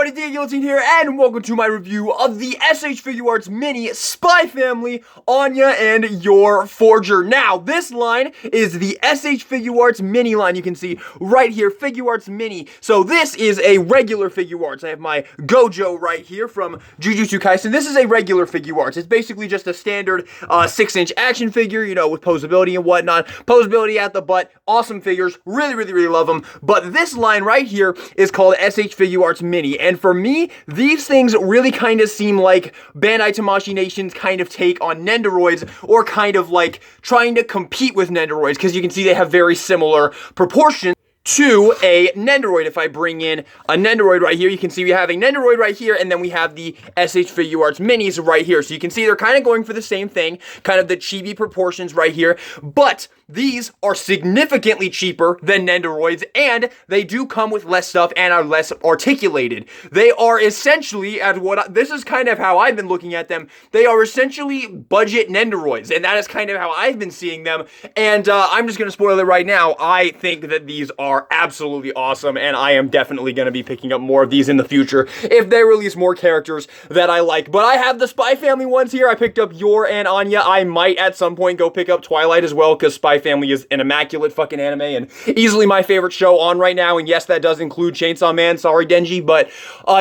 everybody, Dan Guillotine here, and welcome to my review of the SH Figuarts Mini Spy Family, Anya and Your Forger. Now, this line is the SH Figuarts Mini line. You can see right here, Figuarts Mini. So this is a regular Figuarts. I have my Gojo right here from Jujutsu Kaisen. This is a regular Figuarts. It's basically just a standard 6-inch action figure, you know, with posability and whatnot. Posability at the butt. Awesome figures. Really love them. But this line right here is called SH Figuarts Mini. And for me, these things really kind of seem like Bandai Tamashii Nation's kind of take on Nendoroids, or kind of like trying to compete with Nendoroids, because you can see they have very similar proportions to a Nendoroid. If I bring in a Nendoroid right here, you can see we have a Nendoroid right here, and then we have the SH Figuarts Minis right here. So you can see they're kind of going for the same thing, kind of the chibi proportions right here, but these are significantly cheaper than Nendoroids, and they do come with less stuff and are less articulated. They are essentially, this is kind of how I've been looking at them, they are essentially budget Nendoroids, and that is kind of how I've been seeing them, and I'm just going to spoil it right now. I think that these are absolutely awesome, and I am definitely going to be picking up more of these in the future if they release more characters that I like. But I have the Spy Family ones here. I picked up Yor and Anya. I might at some point go pick up Twilight as well, because Spy Family is an immaculate fucking anime and easily my favorite show on right now. And yes, that does include Chainsaw Man. Sorry, Denji, but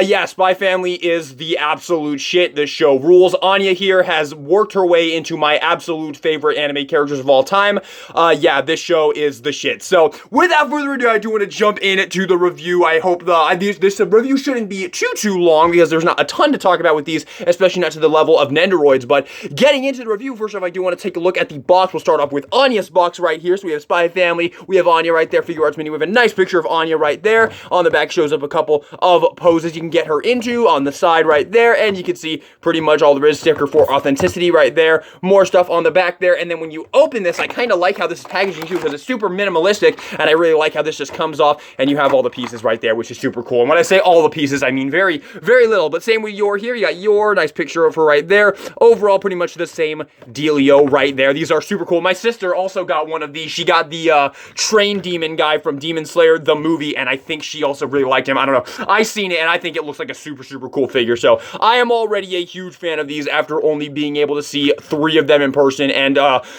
yeah, Spy Family is the absolute shit. This show rules. Anya here has worked her way into my absolute favorite anime characters of all time. Yeah, this show is the shit. So without further ado, I do want to jump into the review. I hope this review shouldn't be too long, because there's not a ton to talk about with these, especially not to the level of Nendoroids. But getting into the review, first off, I do want to take a look at the box. We'll start off with Anya's box right here. So we have Spy Family, we have Anya right there, Figuarts Mini. We have a nice picture of Anya right there. On the back shows up a couple of poses you can get her into on the side right there, and you can see pretty much all there is. Sticker for authenticity right there. More stuff on the back there, and then when you open this, I kind of like how this is packaging too, because it's super minimalistic, and I really like how this just comes off, and you have all the pieces right there, which is super cool. And when I say all the pieces, I mean very little, but same with Yor here. You got Yor, nice picture of her right there. Overall, pretty much the same dealio right there. These are super cool. My sister also got one of these. She got the Train Demon guy from Demon Slayer, the movie, and I think she also really liked him. I don't know. I seen it, and I think it looks like a super cool figure. So I am already a huge fan of these after only being able to see 3 of them in person. And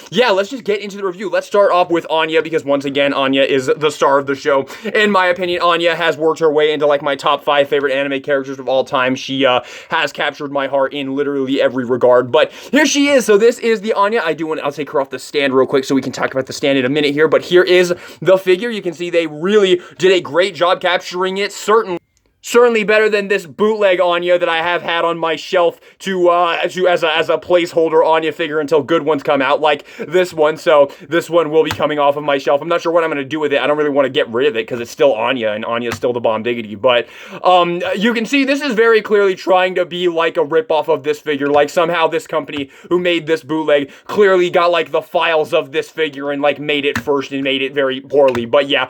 yeah, let's just get into the review. Let's start off with Anya, because once again, Anya is the star of the show. In my opinion, Anya has worked her way into like my top 5 favorite anime characters of all time. She has captured my heart in literally every regard. But here she is. So this is the Anya. I'll take her off the stand real quick so we can talk about the stand in a minute here. But here is the figure. You can see they really did a great job capturing it. Certainly better than this bootleg Anya that I have had on my shelf as a placeholder Anya figure until good ones come out, like this one. So this one will be coming off of my shelf. I'm not sure what I'm going to do with it. I don't really want to get rid of it because it's still Anya, and Anya's still the bomb diggity. But you can see this is very clearly trying to be like a ripoff of this figure. Like somehow this company who made this bootleg clearly got like the files of this figure and like made it first and made it very poorly. But yeah,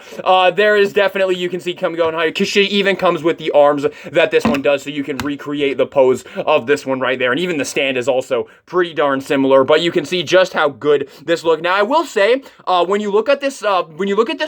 there is definitely, you can see going higher, because she even comes with the arms that this one does, so you can recreate the pose of this one right there. And even the stand is also pretty darn similar, but you can see just how good this looks. Now I will say, when you look at this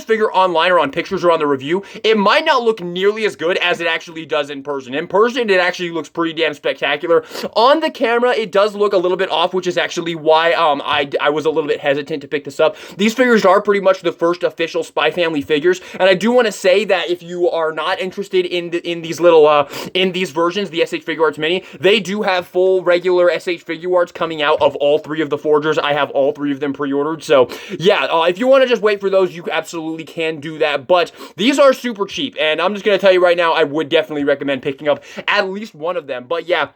figure online or on pictures or on the review, it might not look nearly as good as it actually does in person. In person, it actually looks pretty damn spectacular. On the camera, it does look a little bit off, which is actually why I was a little bit hesitant to pick this up. These figures are pretty much the first official Spy Family figures, and I do want to say that if you are not interested in these little in these versions, the SH Figuarts Mini, they do have full regular SH Figuarts coming out of all 3 of the Forgers. I have all 3 of them pre-ordered, so yeah, if you want to just wait for those, you absolutely can do that. But these are super cheap, and I'm just going to tell you right now, I would definitely recommend picking up at least one of them. But yeah,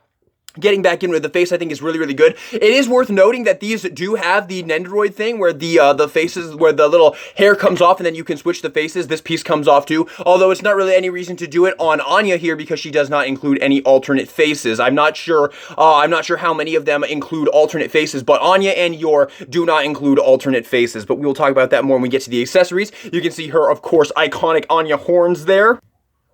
getting back in with the face, I think is really good. It is worth noting that these do have the Nendoroid thing where the faces, where the little hair comes off and then you can switch the faces. This piece comes off too, although it's not really any reason to do it on Anya here because she does not include any alternate faces. I'm not sure how many of them include alternate faces, but Anya and Yor do not include alternate faces, but we will talk about that more when we get to the accessories. You can see her, of course, iconic Anya horns there.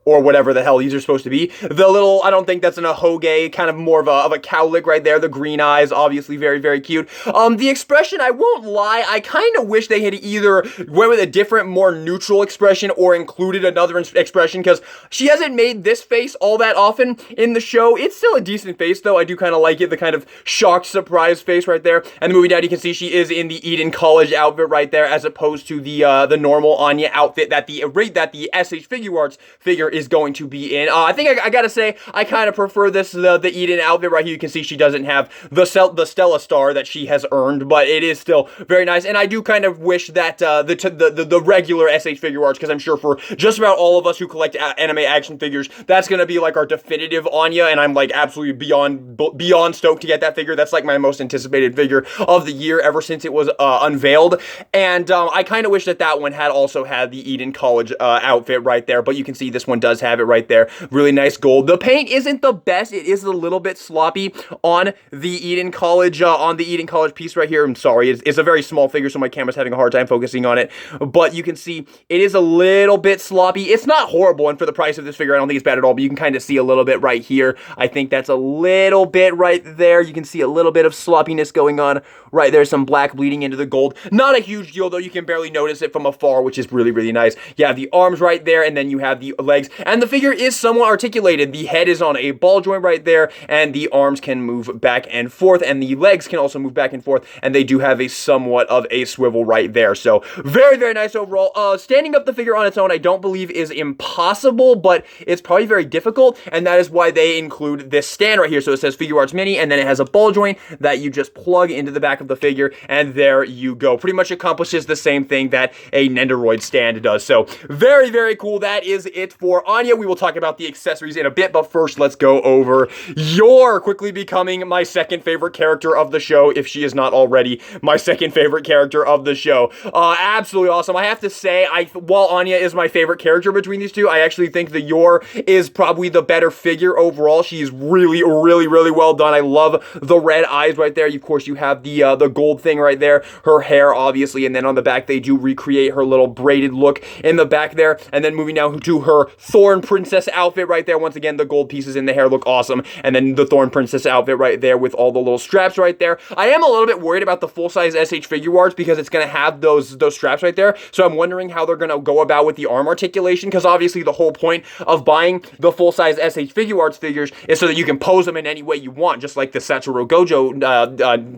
or whatever the hell these are supposed to be. The little, I don't think that's an ahoge, kind of more of a cowlick right there. The green eyes, obviously very, very cute. The expression, I won't lie, I kind of wish they had either went with a different, more neutral expression or included another expression, because she hasn't made this face all that often in the show. It's still a decent face, though. I do kind of like it, the kind of shocked, surprised face right there. And then moving down, you can see she is in the Eden College outfit right there, as opposed to the normal Anya outfit that the SH Figuarts figure is going to be in. I think I gotta say, I kind of prefer the Eden outfit right here. You can see she doesn't have the Stella star that she has earned, but it is still very nice. And I do kind of wish that the regular SH Figuarts, because I'm sure for just about all of us who collect anime action figures, that's gonna be like our definitive Anya, and I'm like absolutely beyond stoked to get that figure. That's like my most anticipated figure of the year ever since it was unveiled. And I kind of wish that one had also had the Eden College outfit right there, but you can see this one does have it right there. Really nice gold. The paint isn't the best. It is a little bit sloppy on the Eden College piece right here. I'm sorry. It's a very small figure, so my camera's having a hard time focusing on it, but you can see it is a little bit sloppy. It's not horrible, and for the price of this figure, I don't think it's bad at all, but you can kind of see a little bit right here. I think that's a little bit right there. You can see a little bit of sloppiness going on right there. Some black bleeding into the gold. Not a huge deal, though. You can barely notice it from afar, which is really, really nice. You have the arms right there, and then you have the legs, and the figure is somewhat articulated. The head is on a ball joint right there, and the arms can move back and forth, and the legs can also move back and forth, and they do have a somewhat of a swivel right there. So very, very nice overall. Standing up the figure on its own, I don't believe is impossible, but it's probably very difficult, and that is why they include this stand right here. So it says Figuarts Mini, and then it has a ball joint that you just plug into the back of the figure, and there you go. Pretty much accomplishes the same thing that a Nendoroid stand does. So very, very cool. That is it for Anya. We will talk about the accessories in a bit, but first let's go over Yor quickly becoming my second favorite character of the show, if she is not already my second favorite character of the show. Absolutely awesome. I have to say, while Anya is my favorite character between these two, I actually think the Yor is probably the better figure overall. She's really, really, really well done. I love the red eyes right there. Of course, you have the gold thing right there. Her hair, obviously, and then on the back, they do recreate her little braided look in the back there. And then moving down to her Thorn Princess outfit right there. Once again, the gold pieces in the hair look awesome. And then the Thorn Princess outfit right there with all the little straps right there. I am a little bit worried about the full-size SH Figuarts because it's going to have those straps right there. So I'm wondering how they're going to go about with the arm articulation, because obviously the whole point of buying the full-size SH Figuarts figures is so that you can pose them in any way you want, just like the Satoru Gojo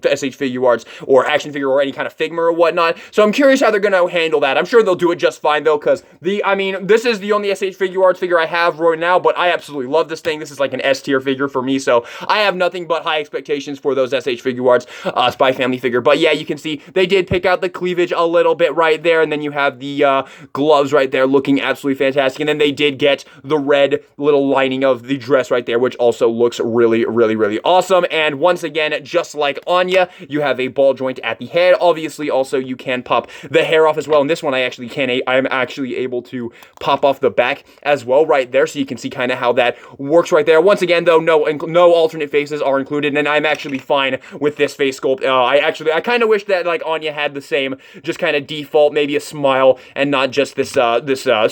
SH Figuarts or action figure or any kind of Figma or whatnot. So I'm curious how they're going to handle that. I'm sure they'll do it just fine, though, because this is the only SH Figuarts figure I have right now, but I absolutely love this thing. This is like an S tier figure for me, so I have nothing but high expectations for those SH Figuarts Spy Family figure. But yeah, you can see they did pick out the cleavage a little bit right there, and then you have the gloves right there looking absolutely fantastic, and then they did get the red little lining of the dress right there, which also looks really, really, really awesome. And once again, just like Anya, you have a ball joint at the head. Obviously, also you can pop the hair off as well, and this one I'm actually able to pop off the back as well right there, so you can see kind of how that works right there. Once again, though, no alternate faces are included, and I'm actually fine with this face sculpt. I kind of wish that like Anya had the same, just kind of default, maybe a smile, and not just this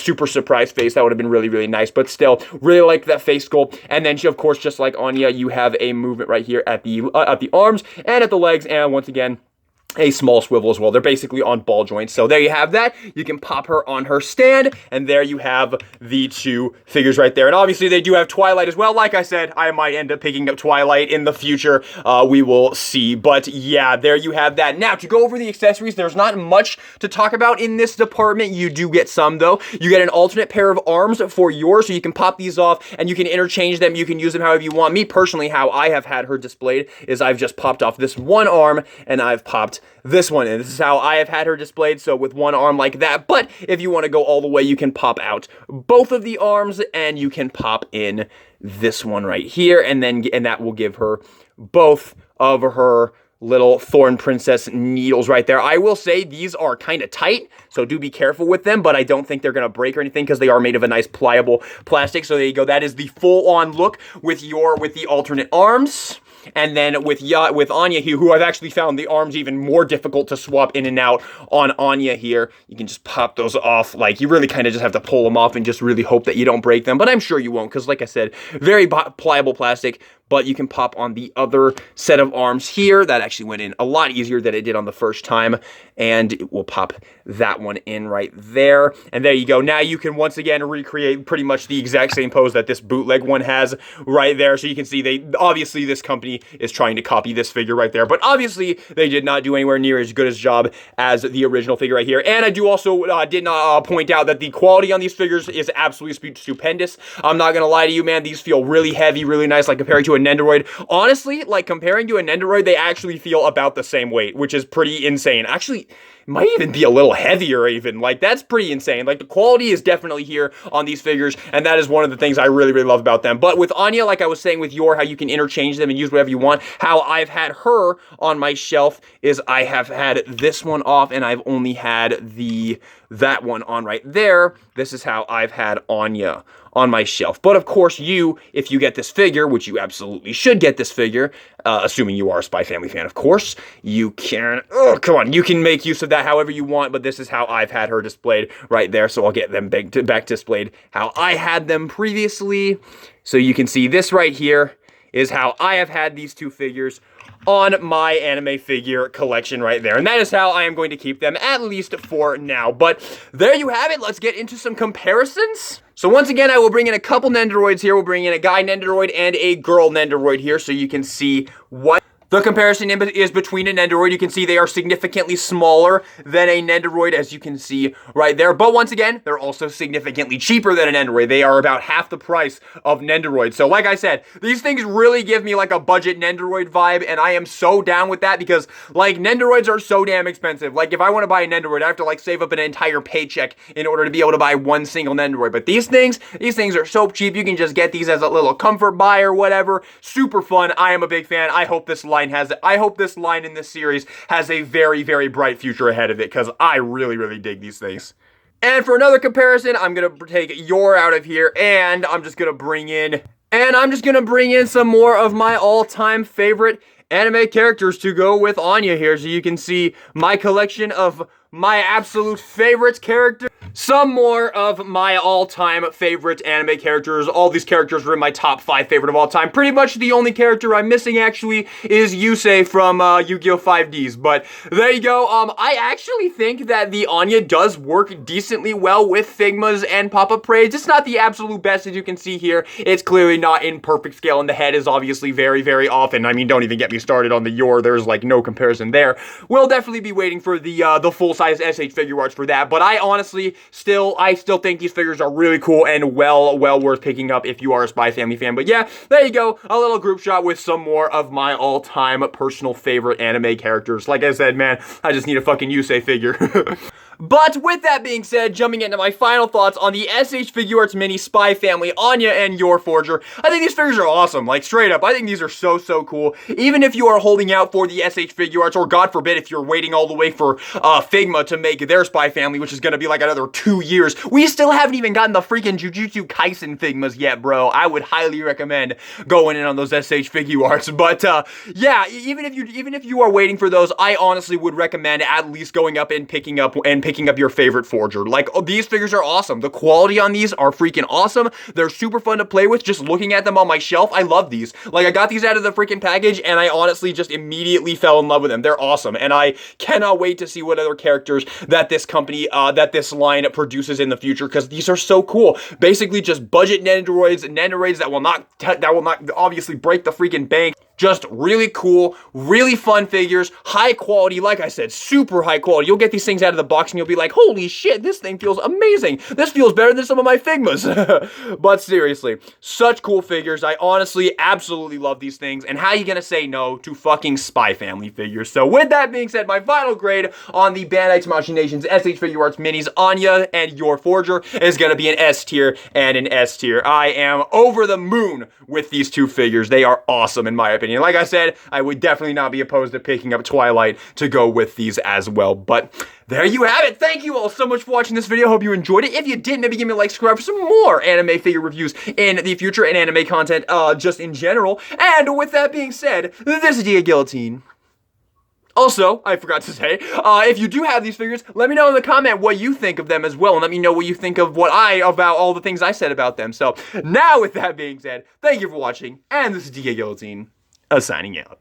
super surprise face. That would have been really, really nice, but still, really like that face sculpt. And then, of course, just like Anya, you have a movement right here at the arms and at the legs, and once again, a small swivel as well. They're basically on ball joints. So there you have that. You can pop her on her stand, and there you have the two figures right there. And obviously they do have Twilight as well. Like I said, I might end up picking up Twilight in the future. We will see. But yeah, there you have that. Now, to go over the accessories, there's not much to talk about in this department. You do get some, though. You get an alternate pair of arms for yours, so you can pop these off, and you can interchange them. You can use them however you want. Me, personally, how I have had her displayed is I've just popped off this one arm, and I've popped this one, and this is how I have had her displayed, so with one arm like that. But if you want to go all the way, you can pop out both of the arms, and you can pop in this one right here, and that will give her both of her little Thorn Princess needles right there. I will say these are kind of tight, so do be careful with them, but I don't think they're going to break or anything because they are made of a nice pliable plastic. So there you go. That is the full-on look with the alternate arms. And then with Anya here, who I've actually found the arms even more difficult to swap in and out on Anya here, you can just pop those off. Like, you really kind of just have to pull them off and just really hope that you don't break them. But I'm sure you won't, because like I said, very pliable plastic. But you can pop on the other set of arms here. That actually went in a lot easier than it did on the first time. And it will pop that one in right there. And there you go. Now you can once again recreate pretty much the exact same pose that this bootleg one has right there. So you can see obviously this company is trying to copy this figure right there. But obviously they did not do anywhere near as good a job as the original figure right here. And I do also did not point out that the quality on these figures is absolutely stupendous. I'm not going to lie to you, man. These feel really heavy, really nice, like compared to a Nendoroid. Honestly, like comparing to a Nendoroid, they actually feel about the same weight, which is pretty insane. Actually, it might even be a little heavier even. Like, that's pretty insane. Like, the quality is definitely here on these figures, and that is one of the things I really, really love about them. But with Anya, like I was saying with how you can interchange them and use whatever you want, how I've had her on my shelf is I have had this one off, and I've only had that one on right there. This is how I've had Anya on my shelf. But of course, if you get this figure, which you absolutely should get this figure, assuming you are a Spy Family fan, of course, you can, you can make use of that however you want, but this is how I've had her displayed right there, so I'll get them back displayed how I had them previously. So you can see this right here is how I have had these two figures on my anime figure collection right there. And that is how I am going to keep them, at least for now. But there you have it. Let's get into some comparisons. So once again, I will bring in a couple Nendoroids here. We'll bring in a guy Nendoroid and a girl Nendoroid here so you can see what the comparison is between a Nendoroid. You can see they are significantly smaller than a Nendoroid, as you can see right there. But once again, they're also significantly cheaper than a Nendoroid. They are about half the price of Nendoroid. So like I said, these things really give me like a budget Nendoroid vibe, and I am so down with that because like Nendoroids are so damn expensive. Like if I want to buy a Nendoroid, I have to like save up an entire paycheck in order to be able to buy one single Nendoroid. But these things are so cheap. You can just get these as a little comfort buy or whatever. Super fun. I am a big fan. I hope this line in this series has a very, very bright future ahead of it because I really, really dig these things. And for another comparison, I'm going to take Yor out of here and I'm just going to bring in some more of my all-time favorite anime characters to go with Anya here. So you can see my collection of my absolute favorite characters. Some more of my all-time favorite anime characters. All these characters are in my top 5 favorite of all time. Pretty much the only character I'm missing, actually, is Yusei from Yu-Gi-Oh! 5Ds. But there you go. I actually think that the Anya does work decently well with Figmas and pop-up parades. It's not the absolute best, as you can see here. It's clearly not in perfect scale, and the head is obviously very, very off. And I mean, don't even get me started on the Yor. There's like no comparison there. We'll definitely be waiting for the full-size SH Figuarts for that. But I honestly still think these figures are really cool and well worth picking up if you are a Spy Family fan. But yeah, there you go. A little group shot with some more of my all-time personal favorite anime characters. Like I said, man, I just need a fucking Yusei figure. But with that being said, jumping into my final thoughts on the SH Figuarts Mini Spy Family, Anya and Yor Forger, I think these figures are awesome. Like, straight up, I think these are so cool. Even if you are holding out for the SH Figuarts, or God forbid, if you're waiting all the way for Figma to make their Spy Family, which is going to be like another 2 years, we still haven't even gotten the freaking Jujutsu Kaisen Figmas yet, bro. I would highly recommend going in on those SH Figuarts. But yeah, even if you are waiting for those, I honestly would recommend at least going up and picking up your favorite Forger. Like, these figures are awesome. The quality on these are freaking awesome. They're super fun to play with. Just looking at them on my shelf, I love these. Like, I got these out of the freaking package, and I honestly just immediately fell in love with them. They're awesome, and I cannot wait to see what other characters that this company, that this line produces in the future, because these are so cool. Basically, just budget Nendoroids that will not obviously break the freaking bank. Just really cool, really fun figures, high quality, like I said, super high quality. You'll get these things out of the box and you'll be like, holy shit, this thing feels amazing. This feels better than some of my Figmas. But seriously, such cool figures. I honestly absolutely love these things. And how are you gonna say no to fucking Spy Family figures? So with that being said, my final grade on the Bandai Tamashii Nations SH Figuarts Minis Anya and Yor Forger is gonna be an S tier and an S tier. I am over the moon with these two figures. They are awesome in my opinion. opinion. Like I said, I would definitely not be opposed to picking up Twilight to go with these as well. But there you have it. Thank you all so much for watching this video. Hope you enjoyed it. If you did, maybe give me a like, subscribe for some more anime figure reviews in the future and anime content just in general. And with that being said, this is Guillotine. Also, I forgot to say, if you do have these figures, let me know in the comment what you think of them as well, and let me know what you think of about all the things I said about them. So, now with that being said, thank you for watching, and this is DK Guillotine, signing out.